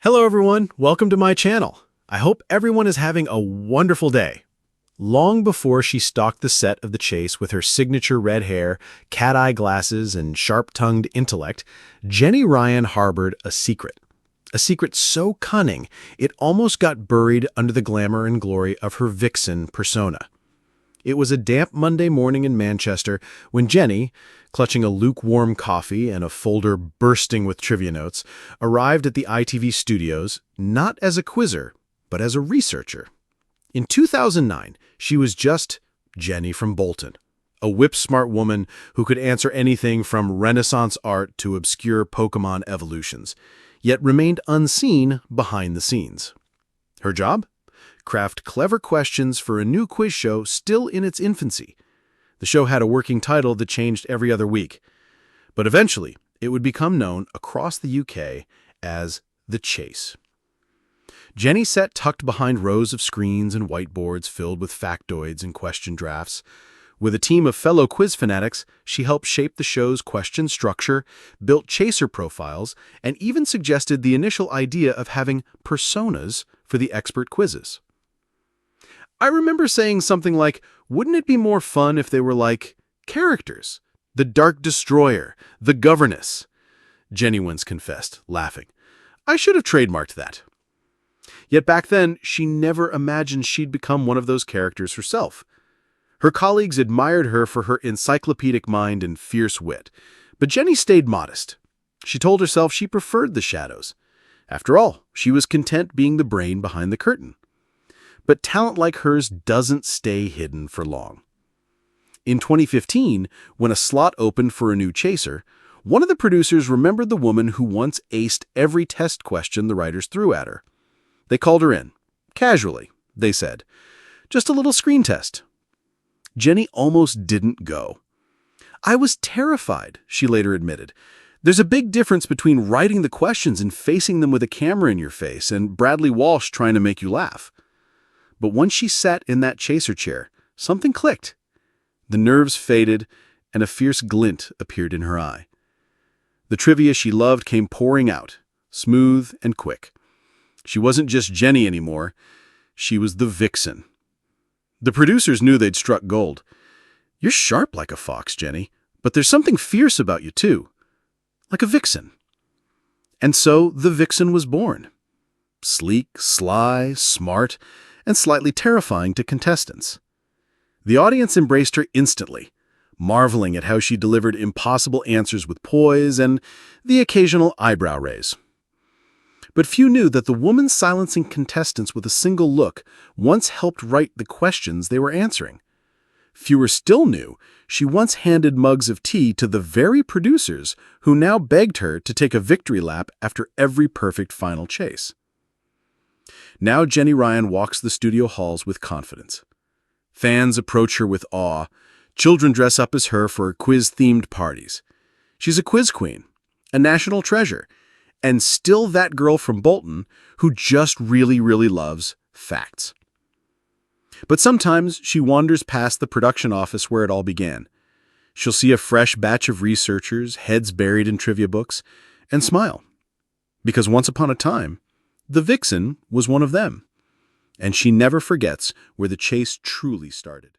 Hello everyone, welcome to my channel. I hope everyone is having a wonderful day. Long before she stalked the set of The Chase with her signature red hair, cat-eye glasses, and sharp-tongued intellect, Jenny Ryan harbored a secret. A secret so cunning, it almost got buried under the glamour and glory of her Vixen persona. It was a damp Monday morning in Manchester when Jenny, clutching a lukewarm coffee and a folder bursting with trivia notes, arrived at the ITV studios not as a quizzer, but as a researcher. In 2009, she was just Jenny from Bolton, a whip-smart woman who could answer anything from Renaissance art to obscure Pokémon evolutions, yet remained unseen behind the scenes. Her job? Craft clever questions for a new quiz show still in its infancy. The show had a working title that changed every other week, but eventually it would become known across the UK as The Chase. Jenny sat tucked behind rows of screens and whiteboards filled with factoids and question drafts. With a team of fellow quiz fanatics, she helped shape the show's question structure, built chaser profiles, and even suggested the initial idea of having personas for the expert quizzes. I remember saying something like, wouldn't it be more fun if they were like characters? The Dark Destroyer, the Governess. Jenny once confessed, laughing. I should have trademarked that. Yet back then, she never imagined she'd become one of those characters herself. Her colleagues admired her for her encyclopedic mind and fierce wit, but Jenny stayed modest. She told herself she preferred the shadows. After all, she was content being the brain behind the curtain. But talent like hers doesn't stay hidden for long. In 2015, when a slot opened for a new chaser, one of the producers remembered the woman who once aced every test question the writers threw at her. They called her in. Casually, they said. Just a little screen test. Jenny almost didn't go. I was terrified, she later admitted. There's a big difference between writing the questions and facing them with a camera in your face and Bradley Walsh trying to make you laugh. But once she sat in that chaser chair, something clicked. The nerves faded, and a fierce glint appeared in her eye. The trivia she loved came pouring out, smooth and quick. She wasn't just Jenny anymore. She was the Vixen. The producers knew they'd struck gold. You're sharp like a fox, Jenny, but there's something fierce about you, too. Like a vixen. And so the Vixen was born. Sleek, sly, smart, and slightly terrifying to contestants. The audience embraced her instantly, marveling at how she delivered impossible answers with poise and the occasional eyebrow raise. But few knew that the woman silencing contestants with a single look once helped write the questions they were answering. Fewer still knew she once handed mugs of tea to the very producers who now begged her to take a victory lap after every perfect final chase. Now Jenny Ryan walks the studio halls with confidence. Fans approach her with awe. Children dress up as her for quiz-themed parties. She's a quiz queen, a national treasure, and still that girl from Bolton who just really loves facts. But sometimes she wanders past the production office where it all began. She'll see a fresh batch of researchers, heads buried in trivia books, and smile. Because once upon a time, the Vixen was one of them, and she never forgets where the chase truly started.